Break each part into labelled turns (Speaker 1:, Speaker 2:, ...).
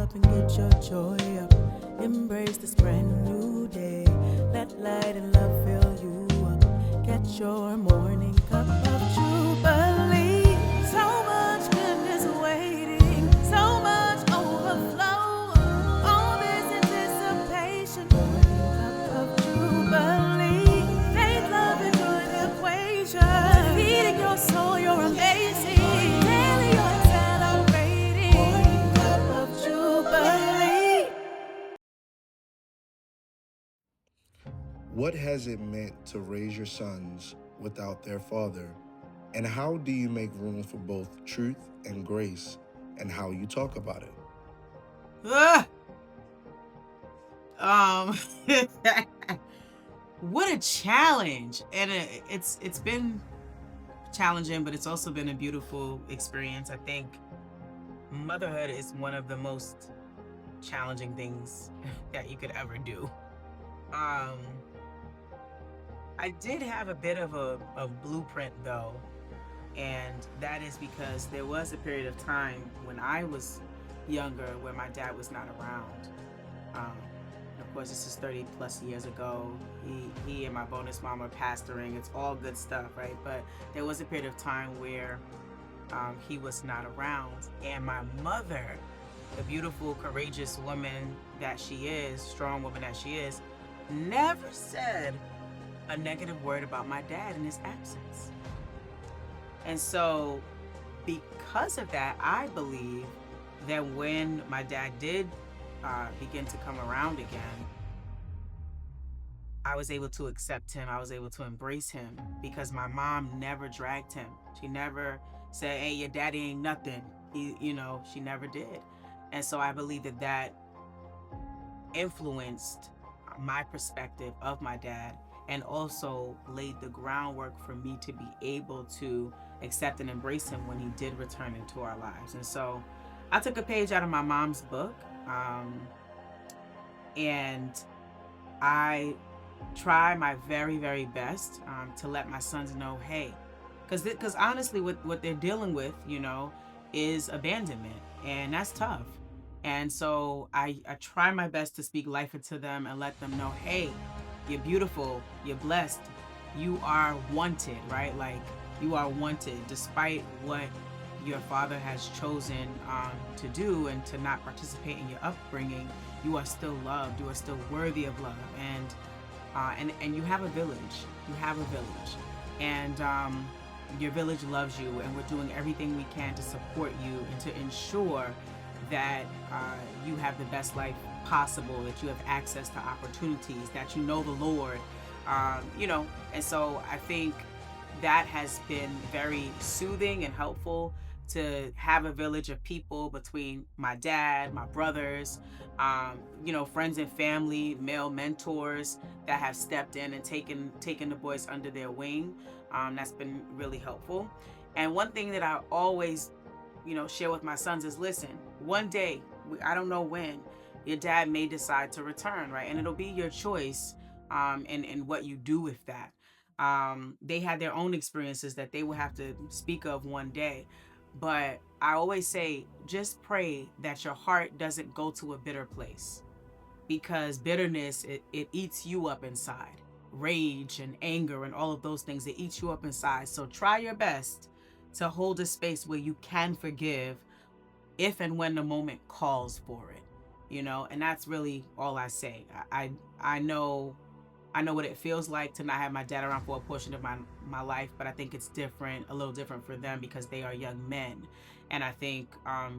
Speaker 1: up and get your joy up. Embrace this brand new day. Let light and love fill you up. Get your morning cup of Jubilee. So much goodness waiting, so much overflow. All this anticipation. Morning cup of Jubilee. Faith, love, and joy, the equation. Feeding your soul, you're amazing. Daily you're celebrating. Morning cup of Jubilee.
Speaker 2: What has it meant to raise your sons without their father? And how do you make room for both truth and grace, and how you talk about it?
Speaker 3: What a challenge. And it's been challenging, but it's also been a beautiful experience. I think motherhood is one of the most challenging things that you could ever do. I did have a bit of a blueprint though, and that is because there was a period of time when I was younger where my dad was not around. Of course, this is 30 plus years ago. He and my bonus mom are pastoring. It's all good stuff, right? But there was a period of time where he was not around, and my mother, the beautiful, courageous woman that she is, strong woman that she is, never said a negative word about my dad in his absence. And so because of that, I believe that when my dad did begin to come around again, I was able to accept him. I was able to embrace him because my mom never dragged him. She never said, hey, your daddy ain't nothing. She never did. And so I believe that influenced my perspective of my dad, and also laid the groundwork for me to be able to accept and embrace him when he did return into our lives. And so I took a page out of my mom's book, and I try my very, very best to let my sons know, hey, because honestly, what they're dealing with, is abandonment, and that's tough. And so I try my best to speak life into them and let them know, hey, you're beautiful, you're blessed, you are wanted, right? Like, you are wanted despite what your father has chosen to do and to not participate in your upbringing. You are still loved, you are still worthy of love, and you have a village. You have a village, and your village loves you, and we're doing everything we can to support you and to ensure that you have the best life possible, that you have access to opportunities, that you know the Lord, and so I think that has been very soothing and helpful to have a village of people between my dad, my brothers, friends and family, male mentors that have stepped in and taken the boys under their wing. That's been really helpful. And one thing that I always share with my sons is, listen, one day, I don't know when, your dad may decide to return, right? And it'll be your choice in what you do with that. They had their own experiences that they will have to speak of one day. But I always say, just pray that your heart doesn't go to a bitter place, because bitterness, it eats you up inside. Rage and anger and all of those things, it eats you up inside. So try your best to hold a space where you can forgive if and when the moment calls for it, and that's really all I say. I know what it feels like to not have my dad around for a portion of my life, but I think it's a little different for them because they are young men. And I think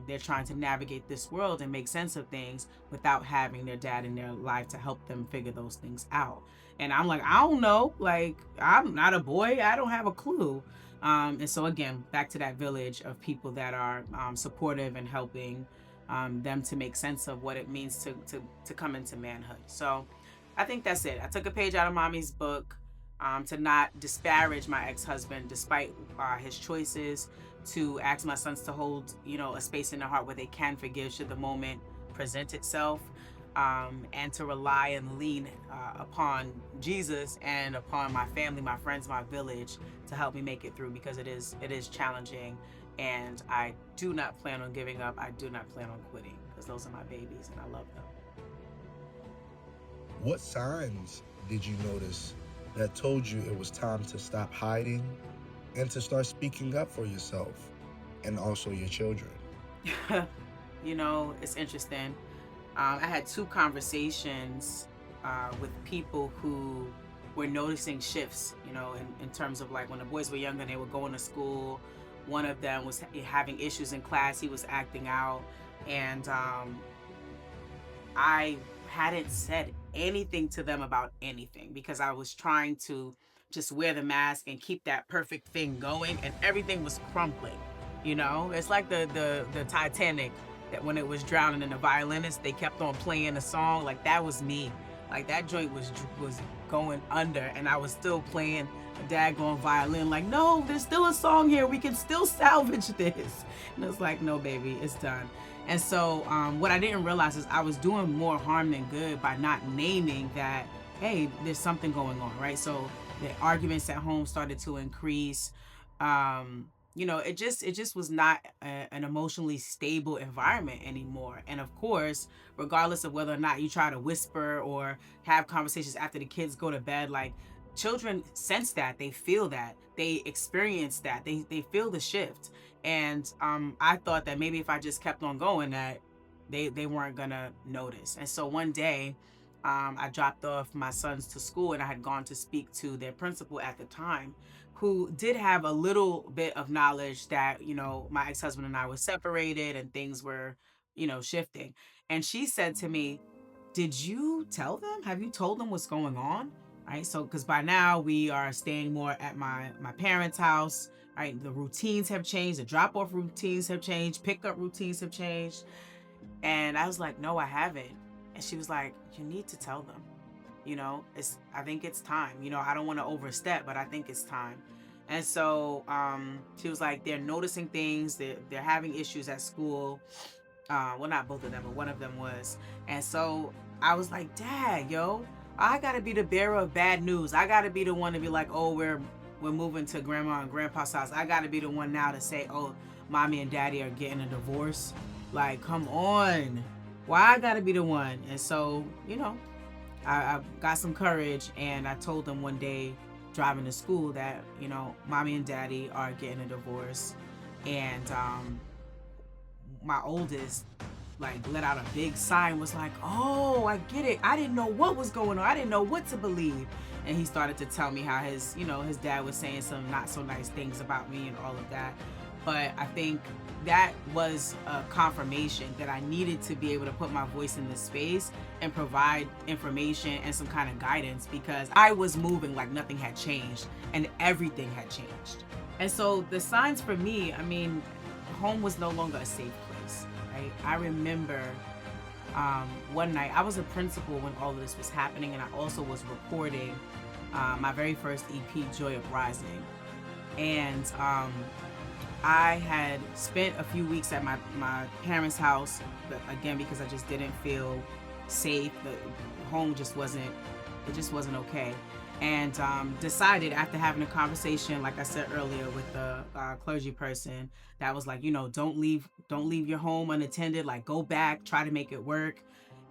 Speaker 3: they're trying to navigate this world and make sense of things without having their dad in their life to help them figure those things out. And I'm like, I don't know, like, I'm not a boy, I don't have a clue. And so again, back to that village of people that are supportive and helping them to make sense of what it means to come into manhood. So I think that's it. I took a page out of mommy's book to not disparage my ex-husband despite his choices, to ask my sons to hold, a space in their heart where they can forgive should the moment present itself, and to rely and lean upon Jesus and upon my family, my friends, my village to help me make it through, because it is challenging, and I do not plan on giving up. I do not plan on quitting. because those are my babies and I love them.
Speaker 2: What signs did you notice that told you it was time to stop hiding and to start speaking up for yourself and also your children?
Speaker 3: You know, it's interesting. I had 2 conversations with people who were noticing shifts, you know, in terms of like when the boys were younger and they were going to school. One of them was having issues in class. He was acting out. And I hadn't said anything to them about anything because I was trying to just wear the mask and keep that perfect thing going, and everything was crumbling. You know, it's like the Titanic, that when it was drowning and the violinist, they kept on playing the song. Like that was me. Like that joint was going under, and I was still playing a daggone violin. Like, no, there's still a song here. We can still salvage this. And it's like, no, baby, it's done. And so what I didn't realize is I was doing more harm than good by not naming that, hey, there's something going on, right? So the arguments at home started to increase. You know, it just was not an emotionally stable environment anymore. And of course, regardless of whether or not you try to whisper or have conversations after the kids go to bed, like children sense that, they feel that, they experience that, they feel the shift. And I thought that maybe if I just kept on going, that they weren't gonna notice. And so one day, I dropped off my sons to school, and I had gone to speak to their principal at the time, who did have a little bit of knowledge that, you know, my ex-husband and I were separated and things were, you know, shifting. And she said to me, did you tell them? Have you told them what's going on? Right. So, because by now we are staying more at my parents' house, right? The routines have changed, the drop-off routines have changed, pickup routines have changed. And I was like, no, I haven't. And she was like, you need to tell them. You know, I think it's time. You know, I don't want to overstep, but I think it's time. And so she was like, they're noticing things, they're having issues at school. Well, not both of them, but one of them was. And so I was like, Dad, yo, I gotta be the bearer of bad news. I gotta be the one to be like, oh, we're moving to grandma and grandpa's house. I gotta be the one now to say, oh, mommy and daddy are getting a divorce. Like, come on. Why I gotta be the one? And so, you know, I got some courage, and I told them one day driving to school that, you know, mommy and daddy are getting a divorce. And my oldest like let out a big sigh and was like, oh, I get it. I didn't know what was going on. I didn't know what to believe. And he started to tell me how his dad was saying some not so nice things about me and all of that. But I think that was a confirmation that I needed to be able to put my voice in this space and provide information and some kind of guidance, because I was moving like nothing had changed and everything had changed. And so the signs for me, I mean, home was no longer a safe place, right? I remember one night, I was a principal when all of this was happening, and I also was recording my very first EP, Joy Uprising. And I had spent a few weeks at my parents' house, but again, because I just didn't feel safe. The home just wasn't okay. And decided, after having a conversation, like I said earlier, with the clergy person, that was like, you know, don't leave your home unattended. Like, go back, try to make it work.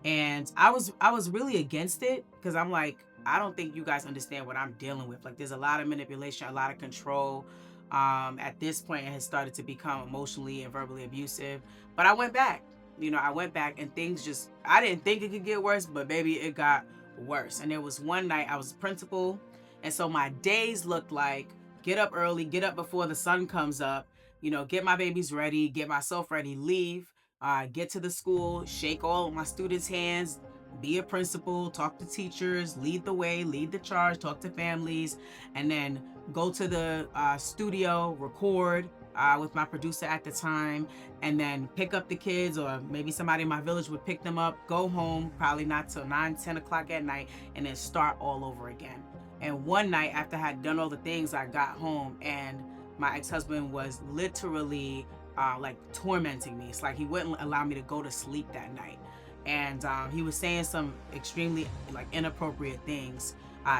Speaker 3: And I was really against it, because I'm like, I don't think you guys understand what I'm dealing with. Like, there's a lot of manipulation, a lot of control. At this point, it has started to become emotionally and verbally abusive. But I went back. You know, I went back, and things just, I didn't think it could get worse, but baby, it got worse. And there was one night, I was a principal, and so my days looked like get up early, get up before the sun comes up, you know, get my babies ready, get myself ready, leave, get to the school, shake all my students' hands, be a principal, talk to teachers, lead the way, lead the charge, talk to families, and then go to the studio, record with my producer at the time, and then pick up the kids, or maybe somebody in my village would pick them up, go home, probably not till 9-10 o'clock at night, and then start all over again. And one night, after I had done all the things, I got home, and my ex-husband was literally like tormenting me. It's like he wouldn't allow me to go to sleep that night. And he was saying some extremely like inappropriate things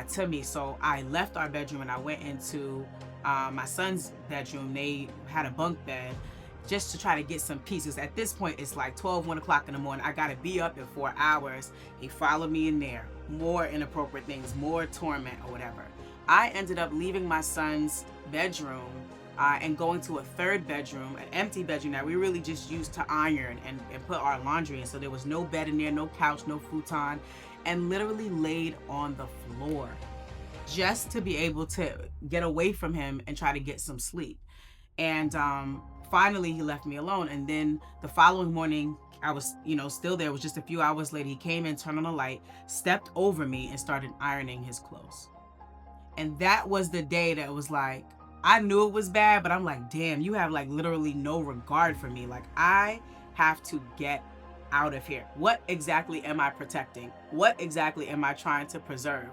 Speaker 3: to me. So I left our bedroom and I went into my son's bedroom. They had a bunk bed, just to try to get some peace. Because at this point, it's like 1 o'clock in the morning. I got to be up in 4 hours. He followed me in there. More inappropriate things, more torment or whatever. I ended up leaving my son's bedroom and going to a third bedroom, an empty bedroom that we really just used to iron and put our laundry in. So there was no bed in there, no couch, no futon, and literally laid on the floor just to be able to get away from him and try to get some sleep. And finally he left me alone. And then the following morning, I was, still there. It was just a few hours later. He came in, turned on the light, stepped over me and started ironing his clothes. And that was the day that was like, I knew it was bad, but I'm like, damn, you have like literally no regard for me. Like, I have to get out of here. What exactly am I protecting? What exactly am I trying to preserve?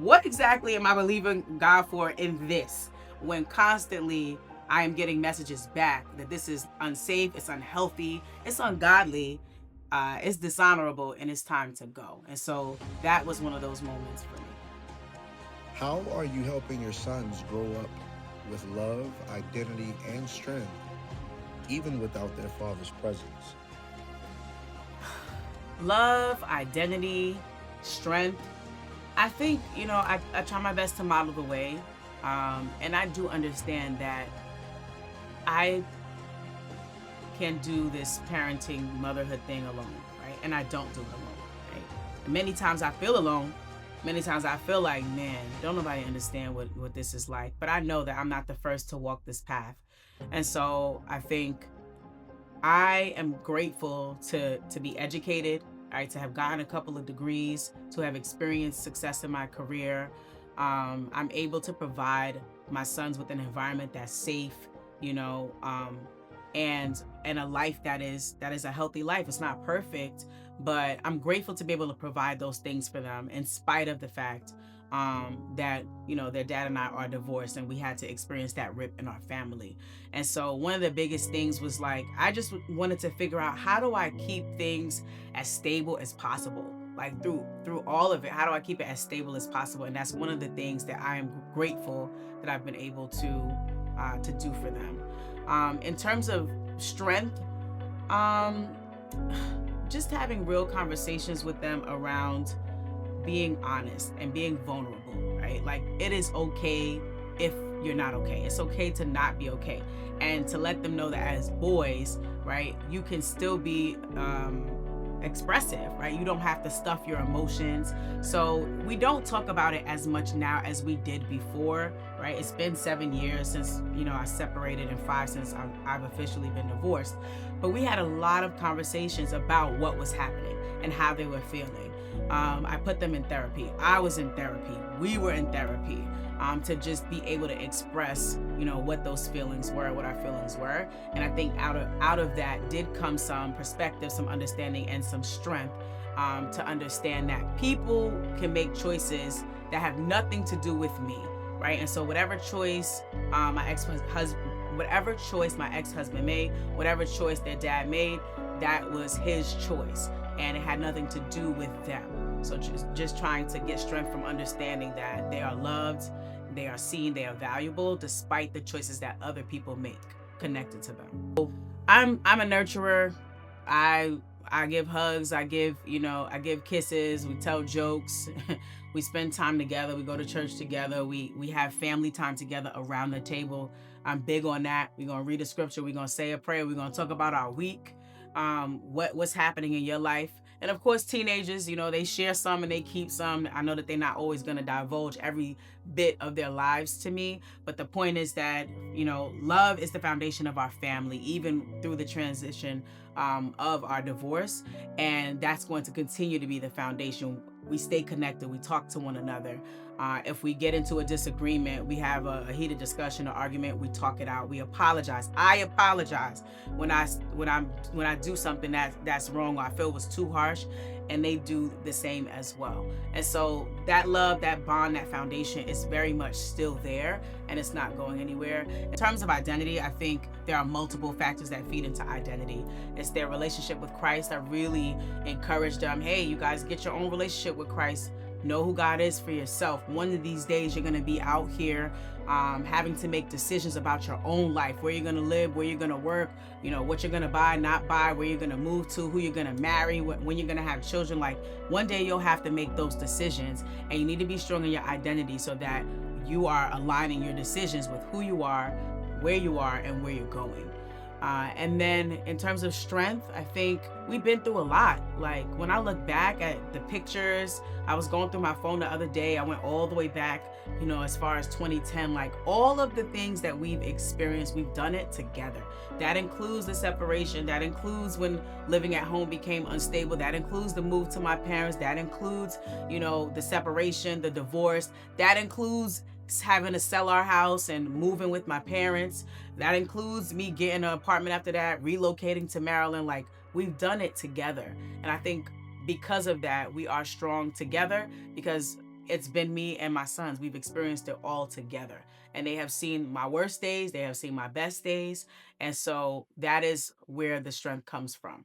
Speaker 3: What exactly am I believing God for in this? When constantly I am getting messages back that this is unsafe, it's unhealthy, it's ungodly, it's dishonorable, and it's time to go. And so that was one of those moments for me.
Speaker 2: How are you helping your sons grow up with love, identity, and strength, even without their father's presence?
Speaker 3: Love, identity, strength. I think, I try my best to model the way. And I do understand that I can do this parenting, motherhood thing alone, right? And I don't do it alone, right? And many times I feel alone. Many times I feel like, man, don't nobody understand what this is like. But I know that I'm not the first to walk this path. And so I think I am grateful to be educated, right? To have gotten a couple of degrees, to have experienced success in my career. I'm able to provide my sons with an environment that's safe, and a life that is a healthy life. It's not perfect, but I'm grateful to be able to provide those things for them in spite of the fact that their dad and I are divorced, and we had to experience that rip in our family. And so one of the biggest things was like, I just wanted to figure out, how do I keep things as stable as possible? Like through all of it, how do I keep it as stable as possible? And that's one of the things that I am grateful that I've been able to do for them. In terms of strength, just having real conversations with them around being honest and being vulnerable, right? Like, it is okay if you're not okay. It's okay to not be okay. And to let them know that as boys, right, you can still be expressive, right? You don't have to stuff your emotions. So we don't talk about it as much now as we did before, right? It's been 7 years since, I separated, and 5 since I've officially been divorced. But we had a lot of conversations about what was happening and how they were feeling. I put them in therapy. I was in therapy. We were in therapy to just be able to express, what those feelings were, what our feelings were. And I think out of that did come some perspective, some understanding, and some strength to understand that people can make choices that have nothing to do with me, right? And so whatever choice my ex-husband made, whatever choice their dad made, that was his choice, and it had nothing to do with them. So just trying to get strength from understanding that they are loved, they are seen, they are valuable, despite the choices that other people make connected to them. So I'm a nurturer. I give hugs, I give kisses, we tell jokes, we spend time together, we go to church together, we have family time together around the table. I'm big on that. We're gonna read a scripture, we're gonna say a prayer, we're gonna talk about our week, what's happening in your life. And of course, teenagers, they share some and they keep some. I know that they're not always going to divulge every bit of their lives to me. But the point is that, love is the foundation of our family, even through the transition of our divorce. And that's going to continue to be the foundation. We stay connected. We talk to one another. If we get into a disagreement, we have a heated discussion or argument, we talk it out. We apologize. I apologize when I do something that's wrong or I feel was too harsh, and they do the same as well. And so that love, that bond, that foundation is very much still there, and it's not going anywhere. In terms of identity, I think there are multiple factors that feed into identity. It's their relationship with Christ. I really encourage them, hey, you guys get your own relationship with Christ. Know who God is for yourself. One of these days, you're going to be out here having to make decisions about your own life, where you're going to live, where you're going to work, what you're going to buy, not buy, where you're going to move to, who you're going to marry, when you're going to have children. Like one day you'll have to make those decisions, and you need to be strong in your identity so that you are aligning your decisions with who you are, where you are, and where you're going. And then in terms of strength, I think we've been through a lot. Like when I look back at the pictures, I was going through my phone the other day. I went all the way back, as far as 2010. Like all of the things that we've experienced, we've done it together. That includes the separation. That includes when living at home became unstable. That includes the move to my parents. That includes, the separation, the divorce. That includes having to sell our house and moving with my parents. That includes me getting an apartment after that, relocating to Maryland. Like we've done it together. And I think because of that, we are strong together because it's been me and my sons. We've experienced it all together. And they have seen my worst days, they have seen my best days. And so that is where the strength comes from.